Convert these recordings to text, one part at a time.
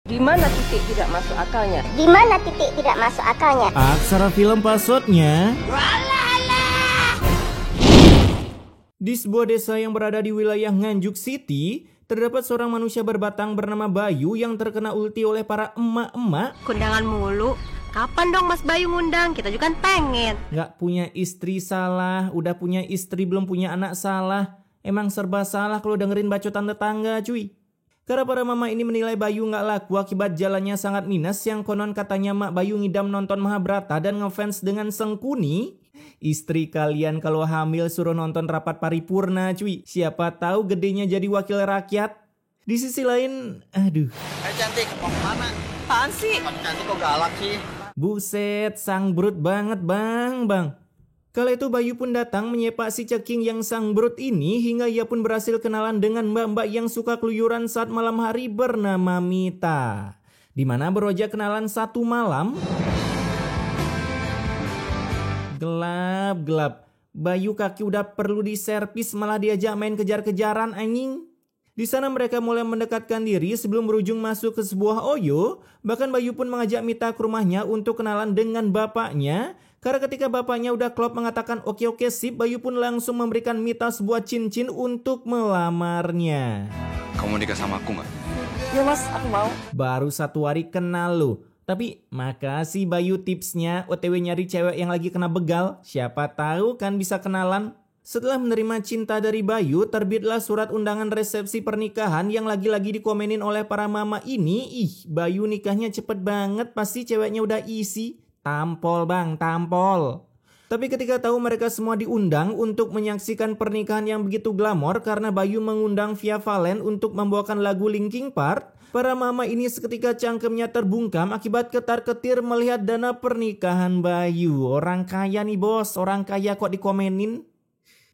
Di mana titik tidak masuk akalnya? Di mana titik tidak masuk akalnya? Aksara film passwordnya. Di sebuah desa yang berada di wilayah Nganjuk City, terdapat seorang manusia berbatang bernama Bayu yang terkena ulti oleh para emak-emak. Kondangan mulu. Kapan dong Mas Bayu ngundang? Kita juga kan pengen. Gak punya istri salah, udah punya istri belum punya anak salah. Emang serba salah kalau dengerin bacotan tetangga cuy. Karena para mama ini menilai Bayu gak laku akibat jalannya sangat minus yang konon katanya Mak Bayu ngidam nonton Mahabharata dan ngefans dengan Sengkuni. Istri kalian kalau hamil suruh nonton rapat paripurna cuy. Siapa tahu gedenya jadi wakil rakyat. Di sisi lain, aduh. Cantik, mau kemana? Apaan sih? Cantik kok galak sih? Buset, sang brut banget bang. Kala itu Bayu pun datang menyepak si ceking yang sang brut ini hingga ia pun berhasil kenalan dengan mbak-mbak yang suka keluyuran saat malam hari bernama Mita. Dimana beroja kenalan satu malam. Gelap. Bayu kaki udah perlu diservis malah diajak main kejar-kejaran anjing. Di sana mereka mulai mendekatkan diri sebelum berujung masuk ke sebuah oyo. Bahkan Bayu pun mengajak Mita ke rumahnya untuk kenalan dengan bapaknya. Karena ketika bapaknya udah klop mengatakan oke sip, Bayu pun langsung memberikan Mita sebuah cincin untuk melamarnya. Kamu nikah sama aku gak? Ya mas, aku mau. Baru 1 hari kenal lo. Tapi makasih Bayu tipsnya, OTW nyari cewek yang lagi kena begal. Siapa tahu kan bisa kenalan. Setelah menerima cinta dari Bayu, terbitlah surat undangan resepsi pernikahan yang lagi-lagi dikomenin oleh para mama ini. Bayu nikahnya cepet banget, pasti ceweknya udah isi. Tampol bang, tampol. Tapi ketika tahu mereka semua diundang untuk menyaksikan pernikahan yang begitu glamor karena Bayu mengundang Via Valen untuk membawakan lagu Linkin Park, para mama ini seketika cangkemnya terbungkam akibat ketar-ketir melihat dana pernikahan Bayu. Orang kaya nih bos, orang kaya kok dikomenin.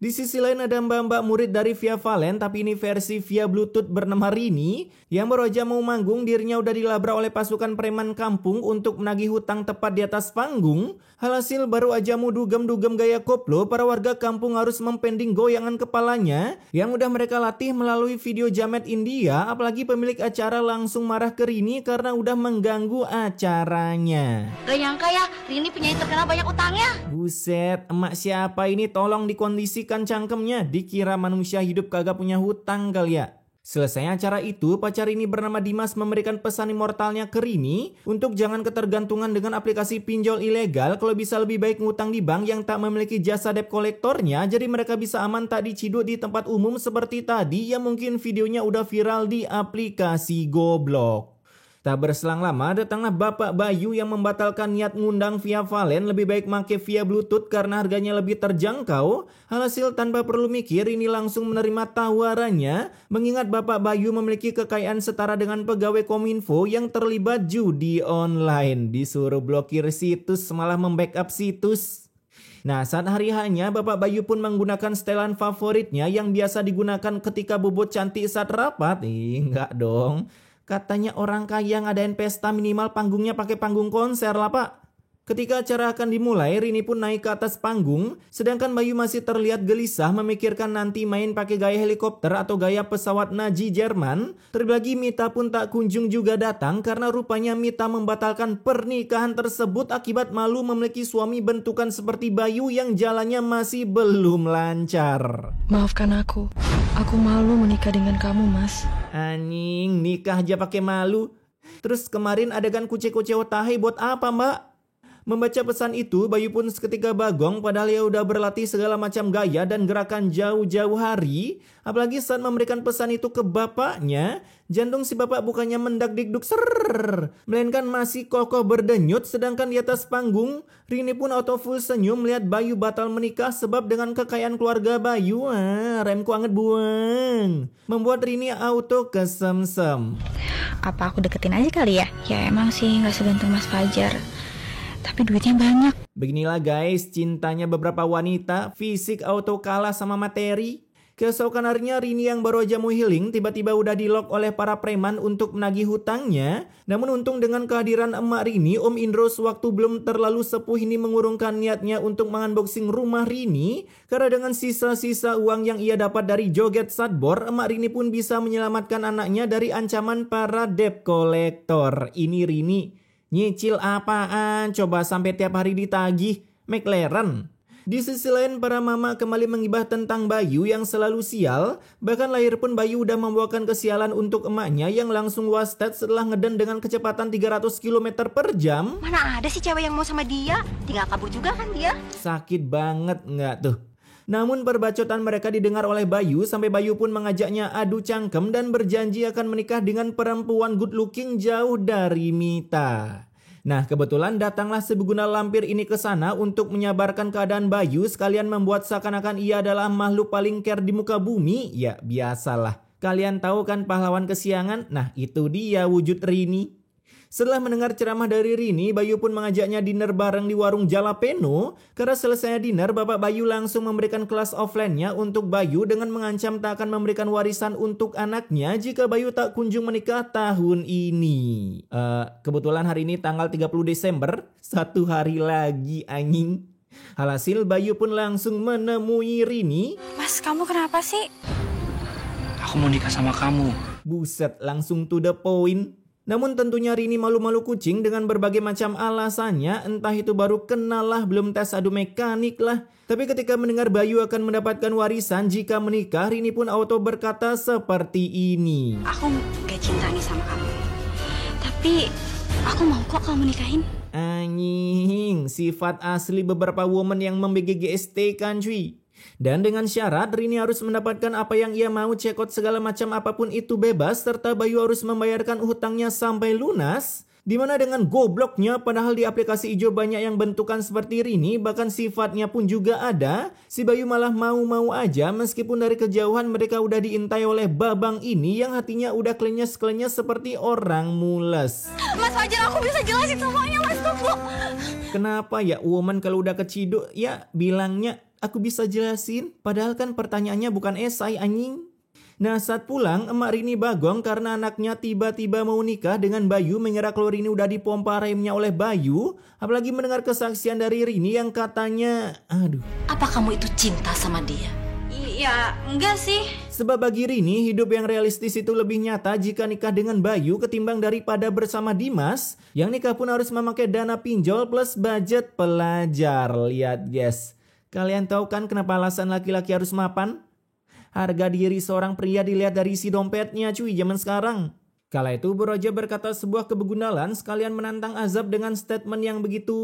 Di sisi lain ada mbak-mbak murid dari Via Valen tapi ini versi via Bluetooth bernama Rini yang baru aja mau manggung dirinya udah dilabrak oleh pasukan preman kampung untuk menagih hutang tepat di atas panggung. Alhasil baru aja mau dugem-dugem gaya koplo, para warga kampung harus mempending goyangan kepalanya yang udah mereka latih melalui video jamet India. Apalagi pemilik acara langsung marah ke Rini karena udah mengganggu acaranya. Gak nyangka ya, Rini penyanyi terkenal banyak utangnya. Buset, emak siapa ini, tolong dikondisikan cangkemnya, dikira manusia hidup kagak punya hutang kali ya. Selesai acara itu, pacar Rini bernama Dimas memberikan pesan immortalnya ke Rini untuk jangan ketergantungan dengan aplikasi pinjol ilegal, kalau bisa lebih baik ngutang di bank yang tak memiliki jasa debt kolektornya, jadi mereka bisa aman tak diciduk di tempat umum seperti tadi yang mungkin videonya udah viral di aplikasi Goblok. Tak berselang lama datanglah Bapak Bayu yang membatalkan niat ngundang Via Valen, lebih baik make via Bluetooth karena harganya lebih terjangkau. Alhasil tanpa perlu mikir ini langsung menerima tawarannya, mengingat Bapak Bayu memiliki kekayaan setara dengan pegawai Kominfo yang terlibat judi online. Disuruh blokir situs malah membackup situs. Nah, saat hari hanya Bapak Bayu pun menggunakan setelan favoritnya yang biasa digunakan ketika bobot cantik saat rapat. Enggak dong. Katanya orang kaya ngadain pesta minimal panggungnya pakai panggung konser lah pak. Ketika acara akan dimulai, Rini pun naik ke atas panggung, sedangkan Bayu masih terlihat gelisah memikirkan nanti main pakai gaya helikopter atau gaya pesawat Nazi Jerman. Terbagi Mita pun tak kunjung juga datang karena rupanya Mita membatalkan pernikahan tersebut akibat malu memiliki suami bentukan seperti Bayu yang jalannya masih belum lancar. Maafkan aku malu menikah dengan kamu mas. Anjing, nikah aja pakai malu. Terus kemarin adegan kuce-kuce otahe buat apa mbak? Membaca pesan itu, Bayu pun seketika bagong padahal ia udah berlatih segala macam gaya dan gerakan jauh-jauh hari. Apalagi saat memberikan pesan itu ke bapaknya, jantung si bapak bukannya mendak-dikduk ser, melainkan masih kokoh berdenyut. Sedangkan di atas panggung, Rini pun auto full senyum melihat Bayu batal menikah sebab dengan kekayaan keluarga Bayu, remku anget buang. Membuat Rini auto kesemsem. Apa aku deketin aja kali ya? Ya emang sih gak segantung Mas Fajar, tapi duitnya banyak. Beginilah guys, cintanya beberapa wanita, fisik auto kalah sama materi. Keesokan harinya Rini yang baru aja mau healing tiba-tiba udah di-lock oleh para preman untuk menagih hutangnya. Namun untung dengan kehadiran emak Rini, Om Indro sewaktu belum terlalu sepuh ini mengurungkan niatnya untuk mengunboxing rumah Rini. Karena dengan sisa-sisa uang yang ia dapat dari joget sadbor, emak Rini pun bisa menyelamatkan anaknya dari ancaman para debt collector. Ini Rini, nyicil apaan? Coba sampai tiap hari ditagih. McLaren. Di sisi lain, para mama kembali mengibah tentang Bayu yang selalu sial. Bahkan lahir pun Bayu udah membawakan kesialan untuk emaknya yang langsung wasted setelah ngeden dengan kecepatan 300 km per jam. Mana ada sih cewek yang mau sama dia? Tinggal kabur juga kan dia. Sakit banget nggak tuh? Namun perbacotan mereka didengar oleh Bayu sampai Bayu pun mengajaknya adu cangkem dan berjanji akan menikah dengan perempuan good looking jauh dari Mita. Nah, kebetulan datanglah si beguna lampir ini ke sana untuk menyabarkan keadaan Bayu sekalian membuat seakan-akan ia adalah makhluk paling care di muka bumi. Ya, biasalah. Kalian tahu kan pahlawan kesiangan? Nah, itu dia wujud Rini. Setelah mendengar ceramah dari Rini, Bayu pun mengajaknya dinner bareng di warung Jalapeno. Karena selesai dinner, Bapak Bayu langsung memberikan kelas offline-nya untuk Bayu dengan mengancam tak akan memberikan warisan untuk anaknya jika Bayu tak kunjung menikah tahun ini. Kebetulan hari ini tanggal 30 Desember, 1 hari lagi anjing. Alhasil Bayu pun langsung menemui Rini. Mas, kamu kenapa sih? Aku mau nikah sama kamu. Buset, langsung to the point. Namun tentunya Rini malu-malu kucing dengan berbagai macam alasannya, entah itu baru kenal lah, belum tes adu mekanik lah. Tapi ketika mendengar Bayu akan mendapatkan warisan jika menikah, Rini pun auto berkata seperti ini. Aku gak cinta nih sama kamu. Tapi aku mau kok kamu nikahin. Anjing, sifat asli beberapa woman yang memBGGST kan cuy. Dan dengan syarat Rini harus mendapatkan apa yang ia mau, cekot segala macam apapun itu bebas, serta Bayu harus membayarkan hutangnya sampai lunas. Dimana dengan gobloknya padahal di aplikasi hijau banyak yang bentukan seperti Rini, bahkan sifatnya pun juga ada. Si Bayu malah mau-mau aja meskipun dari kejauhan mereka udah diintai oleh babang ini yang hatinya udah klenyes-klenyes seperti orang mules. Mas Fajar, aku bisa jelasin semuanya, Mas, tunggu. Kenapa ya woman kalau udah keciduk ya bilangnya aku bisa jelasin, padahal kan pertanyaannya bukan esai anjing. Nah, saat pulang, emak Rini bagong karena anaknya tiba-tiba mau nikah dengan Bayu, mengira kalau Rini udah dipompa remnya oleh Bayu. Apalagi mendengar kesaksian dari Rini yang katanya, aduh. Apa kamu itu cinta sama dia? Iya, enggak sih. Sebab bagi Rini, hidup yang realistis itu lebih nyata jika nikah dengan Bayu ketimbang daripada bersama Dimas. Yang nikah pun harus memakai dana pinjol plus budget pelajar. Lihat guys, kalian tahu kan kenapa alasan laki-laki harus mapan? Harga diri seorang pria dilihat dari isi dompetnya cuy zaman sekarang. Kala itu Boroja berkata sebuah kebegunalan sekalian menantang azab dengan statement yang begitu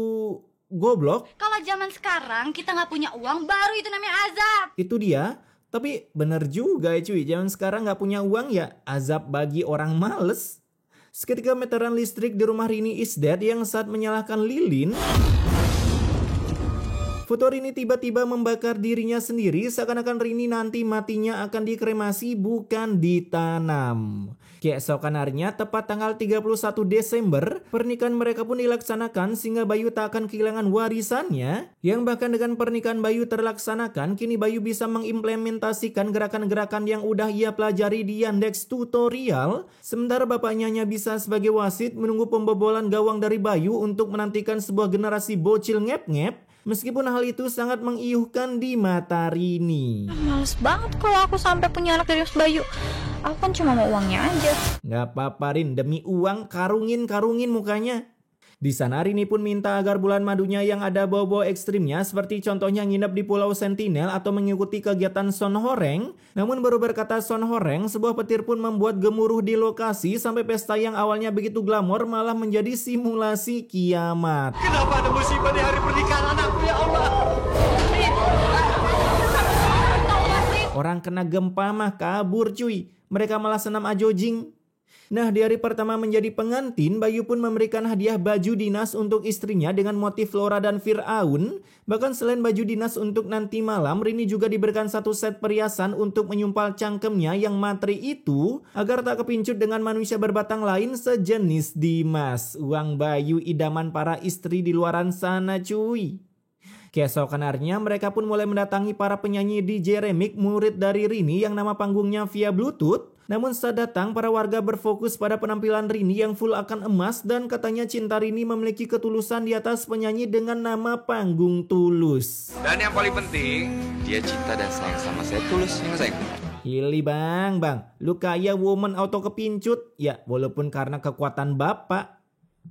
goblok. Kalau zaman sekarang kita nggak punya uang, baru itu namanya azab. Itu dia. Tapi bener juga ya cuy, zaman sekarang nggak punya uang ya azab bagi orang males. Seketika meteran listrik di rumah Rini is dead yang saat menyalakan lilin, foto Rini tiba-tiba membakar dirinya sendiri seakan-akan Rini nanti matinya akan dikremasi bukan ditanam. Keesokan harinya tepat tanggal 31 Desember, pernikahan mereka pun dilaksanakan sehingga Bayu tak akan kehilangan warisannya. Yang bahkan dengan pernikahan Bayu terlaksanakan, kini Bayu bisa mengimplementasikan gerakan-gerakan yang udah ia pelajari di Yandex tutorial. Sementara bapaknya hanya bisa sebagai wasit menunggu pembobolan gawang dari Bayu untuk menantikan sebuah generasi bocil ngep-ngep. Meskipun hal itu sangat mengiuhkan di mata Rini. Males banget kalau aku sampai punya anak dari Mas Bayu. Aku kan cuma mau uangnya aja. Gak apa-apa Rin, demi uang karungin mukanya. Di sana Rini pun minta agar bulan madunya yang ada bau-bau ekstrimnya seperti contohnya nginep di Pulau Sentinel atau mengikuti kegiatan Son Horeng. Namun baru berkata Son Horeng, sebuah petir pun membuat gemuruh di lokasi sampai pesta yang awalnya begitu glamor malah menjadi simulasi kiamat. Kenapa ada musibah di hari pernikahan anakku ya Allah? Orang kena gempa mah kabur cuy. Mereka malah senam ajojing. Nah, di hari pertama menjadi pengantin, Bayu pun memberikan hadiah baju dinas untuk istrinya dengan motif Flora dan Fir'aun. Bahkan selain baju dinas untuk nanti malam, Rini juga diberikan satu set perhiasan untuk menyumpal cangkemnya yang materi itu, agar tak kepincut dengan manusia berbatang lain sejenis Dimas. Uang Bayu idaman para istri di luaran sana cuy. Keesokan harinya mereka pun mulai mendatangi para penyanyi DJ remix murid dari Rini yang nama panggungnya via Bluetooth. Namun saat datang, para warga berfokus pada penampilan Rini yang full akan emas dan katanya cinta Rini memiliki ketulusan di atas penyanyi dengan nama panggung Tulus. Dan yang paling penting, dia cinta dan sayang sama saya tulus, ya sayang. Hili bang, lu kayak woman auto kepincut. Ya, walaupun karena kekuatan bapak.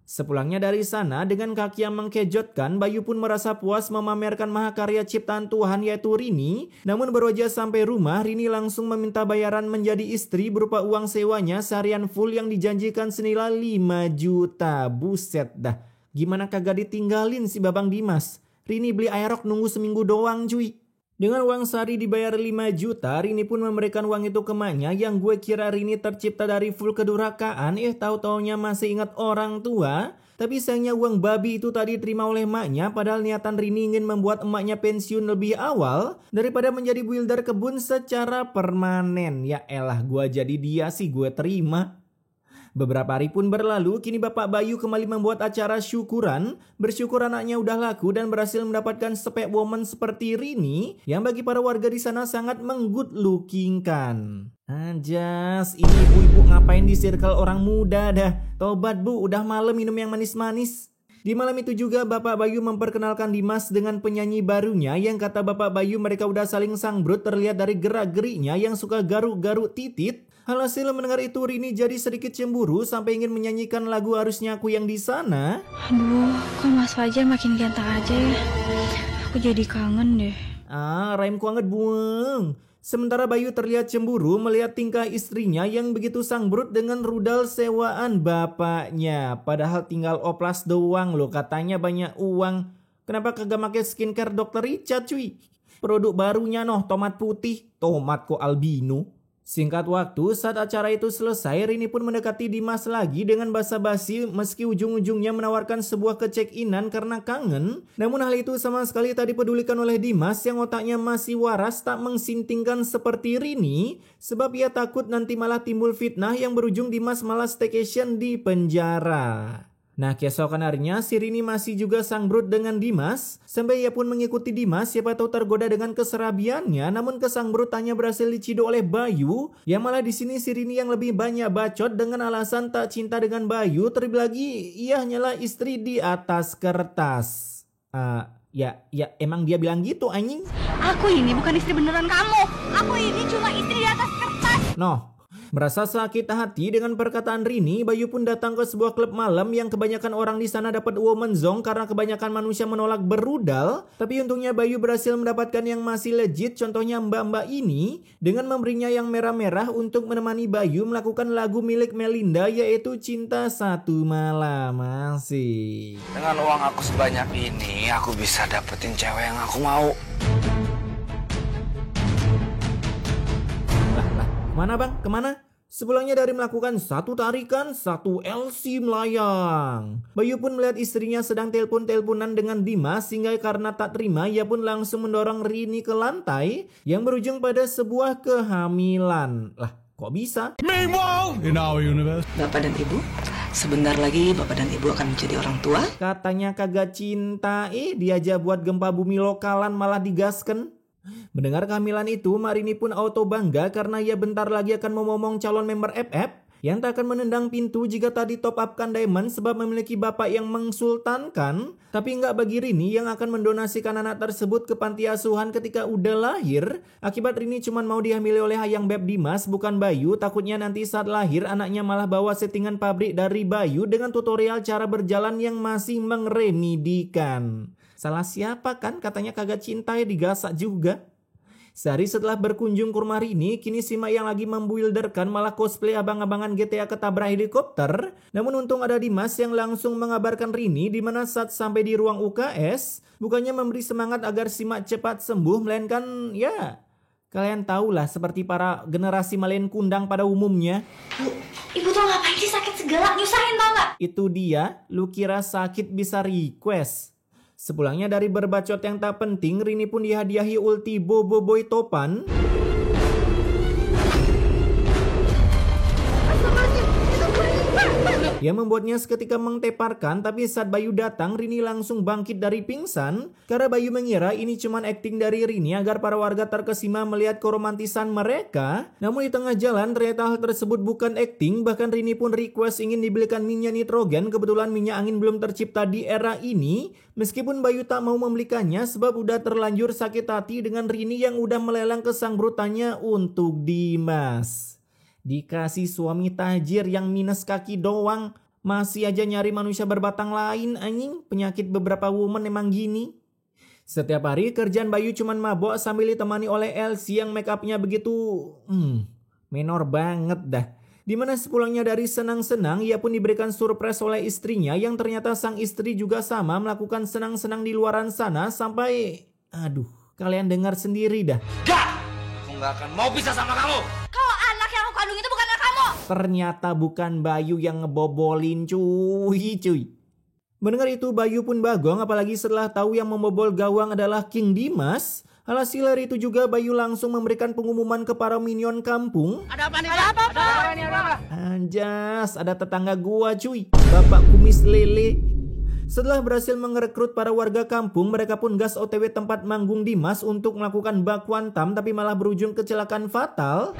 Sepulangnya dari sana, dengan kaki yang mengkejutkan, Bayu pun merasa puas memamerkan mahakarya ciptaan Tuhan yaitu Rini. Namun beroja sampai rumah, Rini langsung meminta bayaran menjadi istri berupa uang sewanya seharian full yang dijanjikan senilai 5 juta. Buset dah, gimana kagak ditinggalin si Babang Dimas? Rini beli aerok nunggu seminggu doang cuy. Dengan uang sehari dibayar 5 juta, Rini pun memberikan uang itu ke maknya yang gue kira Rini tercipta dari full kedurhakaan, tahu-taunya masih ingat orang tua. Tapi sayangnya uang babi itu tadi diterima oleh maknya, padahal niatan Rini ingin membuat emaknya pensiun lebih awal daripada menjadi builder kebun secara permanen. Ya elah, gue jadi dia sih gue terima. Beberapa hari pun berlalu, kini Bapak Bayu kembali membuat acara syukuran. Bersyukur anaknya udah laku dan berhasil mendapatkan spek woman seperti Rini yang bagi para warga di sana sangat menggood looking kan. Anjas, ini ibu-ibu ngapain di circle orang muda dah? Tobat bu, udah malam minum yang manis-manis. Di malam itu juga Bapak Bayu memperkenalkan Dimas dengan penyanyi barunya yang kata Bapak Bayu mereka udah saling sangbrut terlihat dari gerak-geriknya yang suka garuk-garuk titit. Alhasil mendengar itu Rini jadi sedikit cemburu sampai ingin menyanyikan lagu Harusnya Aku Yang di Sana. Aduh, kok Mas Fajar makin ganteng aja ya? Aku jadi kangen deh. Raimku anget buang. Sementara Bayu terlihat cemburu melihat tingkah istrinya yang begitu sangbrut dengan rudal sewaan bapaknya. Padahal tinggal oplas doang loh, katanya banyak uang. Kenapa kagak pakai skincare Dr. Richard cuy? Produk barunya tomat putih, tomat kok albino. Singkat waktu, saat acara itu selesai, Rini pun mendekati Dimas lagi dengan basa-basi meski ujung-ujungnya menawarkan sebuah kecek-inan karena kangen. Namun hal itu sama sekali tak dipedulikan oleh Dimas yang otaknya masih waras tak mengsintingkan seperti Rini. Sebab ia takut nanti malah timbul fitnah yang berujung Dimas malah staycation di penjara. Nah, keesokan harinya si Rini masih juga sangbrut dengan Dimas. Sampai ia pun mengikuti Dimas, siapa tahu tergoda dengan keserabiannya. Namun kesangбруtannya berhasil diciduk oleh Bayu. Yang malah di sini si Rini yang lebih banyak bacot dengan alasan tak cinta dengan Bayu. Terlebih lagi ia hanyalah istri di atas kertas. Ya emang dia bilang gitu anjing. Aku ini bukan istri beneran kamu. Aku ini cuma istri di atas kertas. Merasa sakit hati dengan perkataan Rini, Bayu pun datang ke sebuah klub malam yang kebanyakan orang di sana dapat woman zone karena kebanyakan manusia menolak berrudal. Tapi untungnya Bayu berhasil mendapatkan yang masih legit, contohnya mbak-mbak ini, dengan memberinya yang merah-merah untuk menemani Bayu melakukan lagu milik Melinda yaitu Cinta Satu Malam. Masih. Dengan uang aku sebanyak ini, aku bisa dapetin cewek yang aku mau. Mana bang? Kemana? Sepulangnya dari melakukan satu tarikan, satu LC melayang. Bayu pun melihat istrinya sedang telepon-teleponan dengan Dimas sehingga karena tak terima ia pun langsung mendorong Rini ke lantai yang berujung pada sebuah kehamilan. Lah, kok bisa? Meanwhile, in our universe. Bapak dan Ibu, sebentar lagi Bapak dan Ibu akan menjadi orang tua. Katanya kagak cinta, diajak buat gempa bumi lokalan malah digasken. Mendengar kehamilan itu, Marini pun auto bangga karena ia bentar lagi akan memomong calon member FF yang tak akan menendang pintu jika tadi top upkan diamond sebab memiliki bapak yang mengsultankan. Tapi enggak bagi Rini yang akan mendonasikan anak tersebut ke panti asuhan ketika udah lahir. Akibat Rini cuma mau dihamili oleh Hayang Beb Dimas bukan Bayu, takutnya nanti saat lahir anaknya malah bawa settingan pabrik dari Bayu dengan tutorial cara berjalan yang masih meremedikan. Salah siapa kan katanya kagak cinta digasak juga. Sehari setelah berkunjung ke rumah Rini, kini si Mak yang lagi membuilderkan malah cosplay abang-abangan GTA ketabrak helikopter. Namun untung ada Dimas yang langsung mengabarkan Rini di mana saat sampai di ruang UKS, bukannya memberi semangat agar si Mak cepat sembuh, melainkan ya kalian tahulah seperti para generasi Malen Kundang pada umumnya. Ibu tuh ngapain sih sakit segala, nyusahin tau gak? Itu dia, lu kira sakit bisa request. Sepulangnya dari berbacot yang tak penting, Rini pun dihadiahi ulti Bobo Boy Topan. Yang membuatnya seketika mengteparkan, tapi saat Bayu datang, Rini langsung bangkit dari pingsan karena Bayu mengira ini cuman akting dari Rini agar para warga terkesima melihat keromantisan mereka. Namun di tengah jalan ternyata hal tersebut bukan akting, bahkan Rini pun request ingin dibelikan minyak nitrogen. Kebetulan minyak angin belum tercipta di era ini, meskipun Bayu tak mau membelikannya sebab udah terlanjur sakit hati dengan Rini yang udah melelang ke sang brutannya untuk Dimas. Dikasih suami tajir yang minus kaki doang, masih aja nyari manusia berbatang lain anjing. Penyakit beberapa woman emang gini. Setiap hari kerjaan Bayu cuman mabok sambil ditemani oleh Elsie yang make upnya begitu menor banget dah. Dimana sepulangnya dari senang-senang, ia pun diberikan surprise oleh istrinya yang ternyata sang istri juga sama melakukan senang-senang di luaran sana sampai kalian dengar sendiri dah. Gak! Aku gak akan mau pisah sama kamu. Kalau anak yang aku kandung itu bukan anak kamu. Ternyata bukan Bayu yang ngebobolin cuy. Mendengar itu Bayu pun bagong, apalagi setelah tahu yang membobol gawang adalah King Dimas. Alhasil hari itu juga Bayu langsung memberikan pengumuman ke para minion kampung. Ada apa nih? Ada apa? Anjas, ada tetangga gua cuy, Bapak Kumis Lele. Setelah berhasil merekrut para warga kampung, mereka pun gas OTW tempat manggung Dimas untuk melakukan baku hantam, tapi malah berujung kecelakaan fatal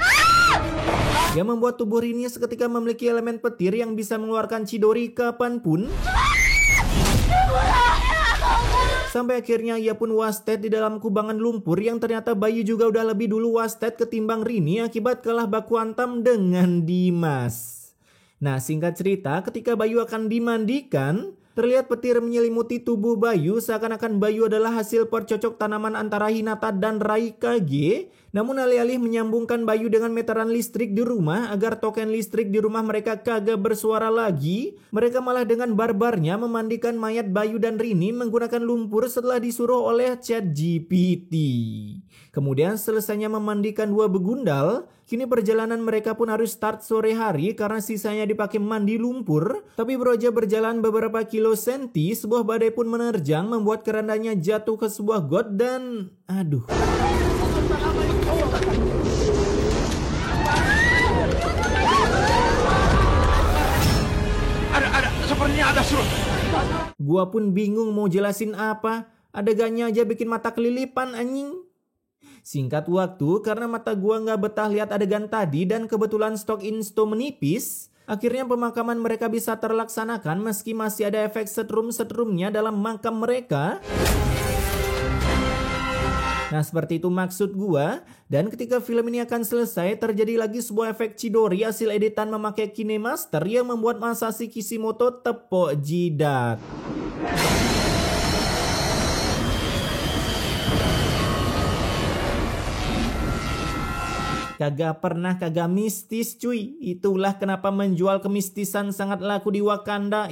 yang membuat tubuh Rini seketika memiliki elemen petir yang bisa mengeluarkan Chidori kapanpun. Sampai akhirnya ia pun wasted di dalam kubangan lumpur yang ternyata Bayu juga udah lebih dulu wasted ketimbang Rini akibat kalah baku hantam dengan Dimas. Nah, singkat cerita, ketika Bayu akan dimandikan, terlihat petir menyelimuti tubuh Bayu seakan-akan Bayu adalah hasil percocok tanaman antara Hinata dan Raikage. Namun alih-alih menyambungkan Bayu dengan meteran listrik di rumah agar token listrik di rumah mereka kagak bersuara lagi, mereka malah dengan barbarnya memandikan mayat Bayu dan Rini menggunakan lumpur setelah disuruh oleh ChatGPT. Kemudian selesainya memandikan dua begundal, kini perjalanan mereka pun harus start sore hari karena sisanya dipakai mandi lumpur. Tapi beroja berjalan beberapa kilo senti, sebuah badai pun menerjang membuat kerandanya jatuh ke sebuah got dan Sepertinya ada surut. Gua pun bingung mau jelasin apa. Adegannya aja bikin mata kelilipan anjing. Singkat waktu, karena mata gua nggak betah lihat adegan tadi dan kebetulan stok insto menipis, akhirnya pemakaman mereka bisa terlaksanakan meski masih ada efek setrum-setrumnya dalam makam mereka. Nah, seperti itu maksud gua. Dan ketika film ini akan selesai, terjadi lagi sebuah efek Chidori hasil editan memakai KineMaster yang membuat Masashi Kishimoto tepok jidat. Kagak mistis cuy. Itulah kenapa menjual kemistisan sangat laku di Wakanda.